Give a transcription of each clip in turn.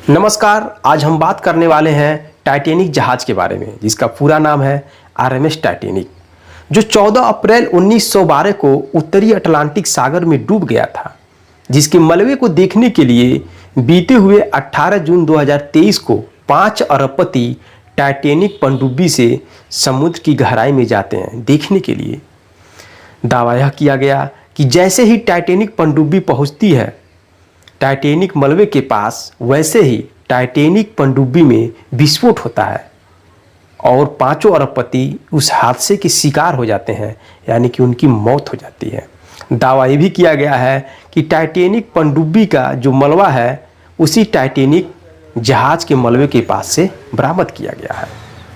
नमस्कार। आज हम बात करने वाले हैं टाइटैनिक जहाज के बारे में, जिसका पूरा नाम है आरएमएस टाइटैनिक, जो 14 अप्रैल 1912 को उत्तरी अटलांटिक सागर में डूब गया था, जिसके मलबे को देखने के लिए बीते हुए 18 जून 2023 को 5 अरबपति टाइटैनिक पनडुब्बी से समुद्र की गहराई में जाते हैं देखने के लिए। दावा यह किया गया कि जैसे ही टाइटैनिक पनडुब्बी पहुंचती है टाइटैनिक मलबे के पास, वैसे ही टाइटैनिक पनडुब्बी में विस्फोट होता है और 5 अरबपति उस हादसे के शिकार हो जाते हैं, यानी कि उनकी मौत हो जाती है। दावा ये भी किया गया है कि टाइटैनिक पनडुब्बी का जो मलबा है उसी टाइटैनिक जहाज के मलबे के पास से बरामद किया गया है।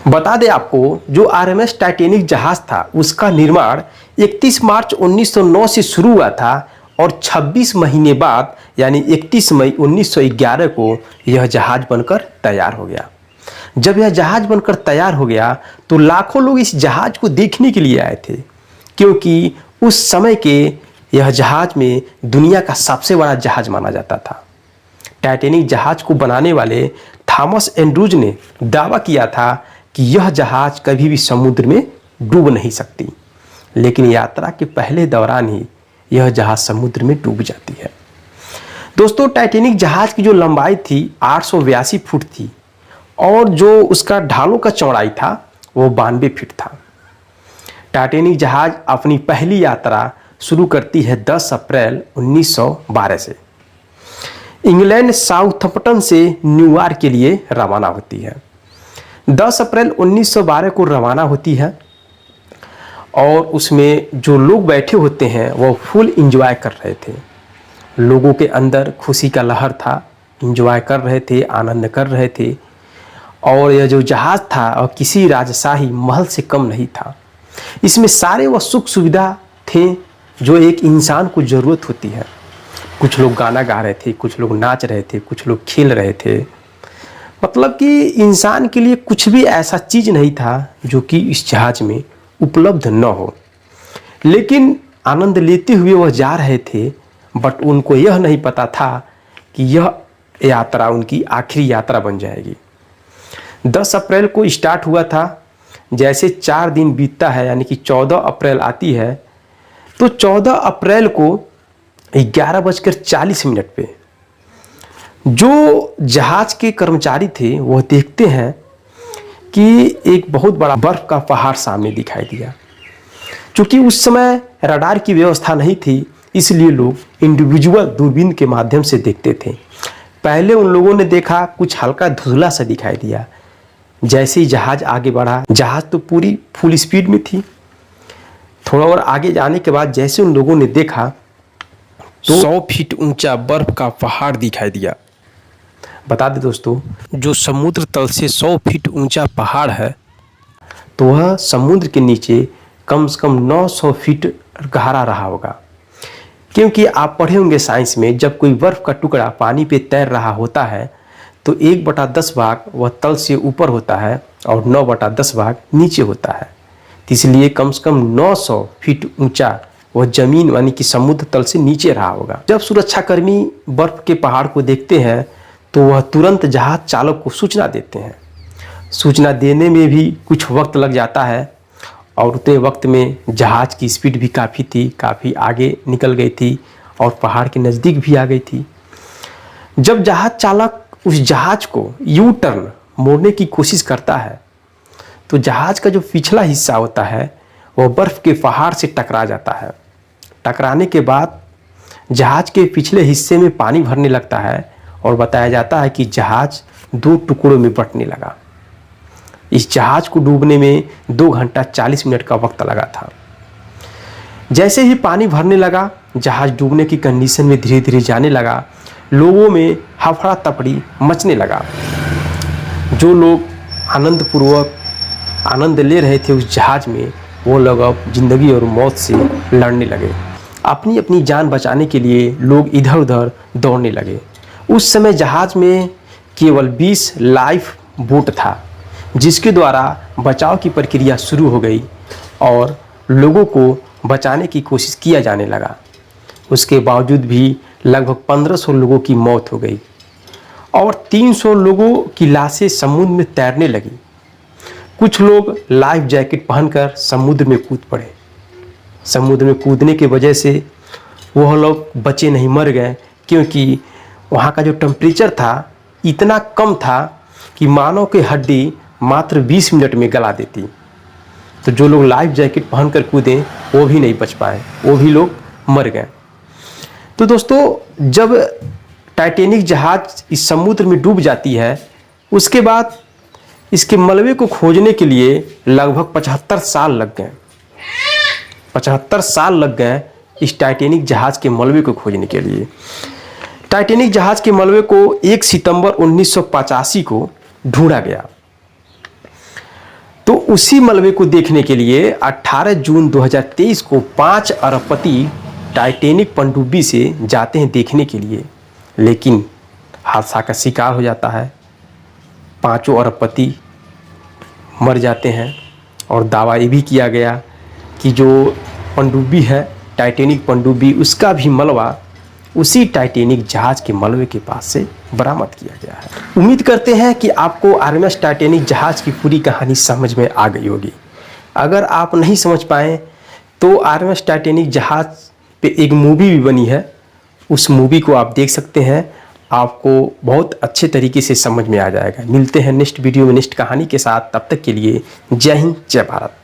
बता दें आपको, जो आरएमएस टाइटैनिक जहाज था उसका निर्माण 31 मार्च 1909 से शुरू हुआ था और 26 महीने बाद यानी 31 मई 1911 को यह जहाज बनकर तैयार हो गया। जब यह जहाज बनकर तैयार हो गया तो लाखों लोग इस जहाज को देखने के लिए आए थे, क्योंकि उस समय के यह जहाज में दुनिया का सबसे बड़ा जहाज माना जाता था। टाइटैनिक जहाज को बनाने वाले थॉमस एंड्रूज ने दावा किया था कि यह जहाज कभी भी समुद्र में डूब नहीं सकती, लेकिन यात्रा के पहले दौरान ही यह जहाज समुद्र में डूब जाती है। दोस्तों, टाइटैनिक जहाज की जो लंबाई थी 882 फुट थी और जो उसका ढालों का चौड़ाई था वो 92 फीट था। टाइटैनिक जहाज अपनी पहली यात्रा शुरू करती है 10 अप्रैल 1912 से। इंग्लैंड साउथम्पटन से न्यूयॉर्क के लिए रवाना होती है। 10 अप्रैल 1912 को रवाना होती है और उसमें जो लोग बैठे होते हैं वो फुल इंजॉय कर रहे थे। लोगों के अंदर खुशी का लहर था, इंजॉय कर रहे थे, आनंद कर रहे थे। और यह जो जहाज़ था और किसी राजशाही महल से कम नहीं था। इसमें सारे वह सुख सुविधा थे जो एक इंसान को ज़रूरत होती है। कुछ लोग गाना गा रहे थे, कुछ लोग नाच रहे थे, कुछ लोग खेल रहे थे। मतलब कि इंसान के लिए कुछ भी ऐसा चीज़ नहीं था जो कि इस जहाज़ में उपलब्ध न हो। लेकिन आनंद लेते हुए वह जा रहे थे, बट उनको यह नहीं पता था कि यह यात्रा उनकी आखिरी यात्रा बन जाएगी। 10 अप्रैल को स्टार्ट हुआ था। जैसे 4 दिन बीतता है यानी कि 14 अप्रैल आती है, तो 14 अप्रैल को 11:40 पे जो जहाज के कर्मचारी थे वह देखते हैं कि एक बहुत बड़ा बर्फ का पहाड़ सामने दिखाई दिया। क्योंकि उस समय रडार की व्यवस्था नहीं थी, इसलिए लोग इंडिविजुअल दूरबीन के माध्यम से देखते थे। पहले उन लोगों ने देखा कुछ हल्का धुंधला सा दिखाई दिया। जैसे ही जहाज आगे बढ़ा, जहाज तो पूरी फुल स्पीड में थी। थोड़ा और आगे जाने के बाद जैसे उन लोगों ने देखा तो 100 फीट ऊंचा बर्फ का पहाड़ दिखाई दिया। बता दें दोस्तों, जो समुद्र तल से 100 फीट ऊंचा पहाड़ है तो वह समुद्र के नीचे कम से कम 900 फीट गहरा रहा होगा। क्योंकि आप पढ़े होंगे साइंस में, जब कोई बर्फ का टुकड़ा पानी पे तैर रहा होता है तो 1/10 भाग वह तल से ऊपर होता है और 9/10 भाग नीचे होता है। इसलिए कम से कम 900 फीट ऊंचा वह जमीन यानी कि समुद्र तल से नीचे रहा होगा। जब सुरक्षाकर्मी बर्फ के पहाड़ को देखते हैं तो वह तुरंत जहाज चालक को सूचना देते हैं। सूचना देने में भी कुछ वक्त लग जाता है और उतने वक्त में जहाज की स्पीड भी काफ़ी थी, काफ़ी आगे निकल गई थी और पहाड़ के नज़दीक भी आ गई थी। जब जहाज चालक उस जहाज को यू टर्न मोड़ने की कोशिश करता है तो जहाज का जो पिछला हिस्सा होता है वह बर्फ़ के पहाड़ से टकरा जाता है। टकराने के बाद जहाज के पिछले हिस्से में पानी भरने लगता है और बताया जाता है कि जहाज 2 टुकड़ों में बंटने लगा। इस जहाज को डूबने में 2 घंटा 40 मिनट का वक्त लगा था। जैसे ही पानी भरने लगा, जहाज डूबने की कंडीशन में धीरे धीरे जाने लगा। लोगों में हफड़ा तफड़ी मचने लगा। जो लोग आनंदपूर्वक आनंद ले रहे थे उस जहाज में, वो लोग अब जिंदगी और मौत से लड़ने लगे। अपनी अपनी जान बचाने के लिए लोग इधर उधर दौड़ने लगे। उस समय जहाज में केवल 20 लाइफ बोट था, जिसके द्वारा बचाव की प्रक्रिया शुरू हो गई और लोगों को बचाने की कोशिश किया जाने लगा। उसके बावजूद भी लगभग 1500 लोगों की मौत हो गई और 300 लोगों की लाशें समुद्र में तैरने लगी। कुछ लोग लाइफ जैकेट पहनकर समुद्र में कूद पड़े। समुद्र में कूदने की वजह से वह लोग बचे नहीं, मर गए, क्योंकि वहाँ का जो टेम्परेचर था इतना कम था कि मानव की हड्डी मात्र 20 मिनट में गला देती। तो जो लोग लाइफ जैकेट पहनकर कूदे वो भी नहीं बच पाए, वो भी लोग मर गए। तो दोस्तों, जब टाइटैनिक जहाज इस समुद्र में डूब जाती है, उसके बाद इसके मलबे को खोजने के लिए लगभग 75 साल लग गए। 75 साल लग गए इस टाइटैनिक जहाज के मलबे को खोजने के लिए। टाइटैनिक जहाज के मलबे को 1 सितंबर 1985 को ढूंढा गया। तो उसी मलबे को देखने के लिए 18 जून 2023 को 5 अरबपति टाइटैनिक पनडुब्बी से जाते हैं देखने के लिए, लेकिन हादसा का शिकार हो जाता है। 5 अरबपति मर जाते हैं और दावा ये भी किया गया कि जो पनडुब्बी है टाइटैनिक पनडुब्बी, उसका भी मलबा उसी टाइटैनिक जहाज के मलबे के पास से बरामद किया गया है। उम्मीद करते हैं कि आपको आरएमएस टाइटैनिक जहाज की पूरी कहानी समझ में आ गई होगी। अगर आप नहीं समझ पाए तो आरएमएस टाइटैनिक जहाज पे एक मूवी भी बनी है, उस मूवी को आप देख सकते हैं, आपको बहुत अच्छे तरीके से समझ में आ जाएगा। मिलते हैं नेक्स्ट वीडियो में नेक्स्ट कहानी के साथ, तब तक के लिए जय हिंद, जय भारत।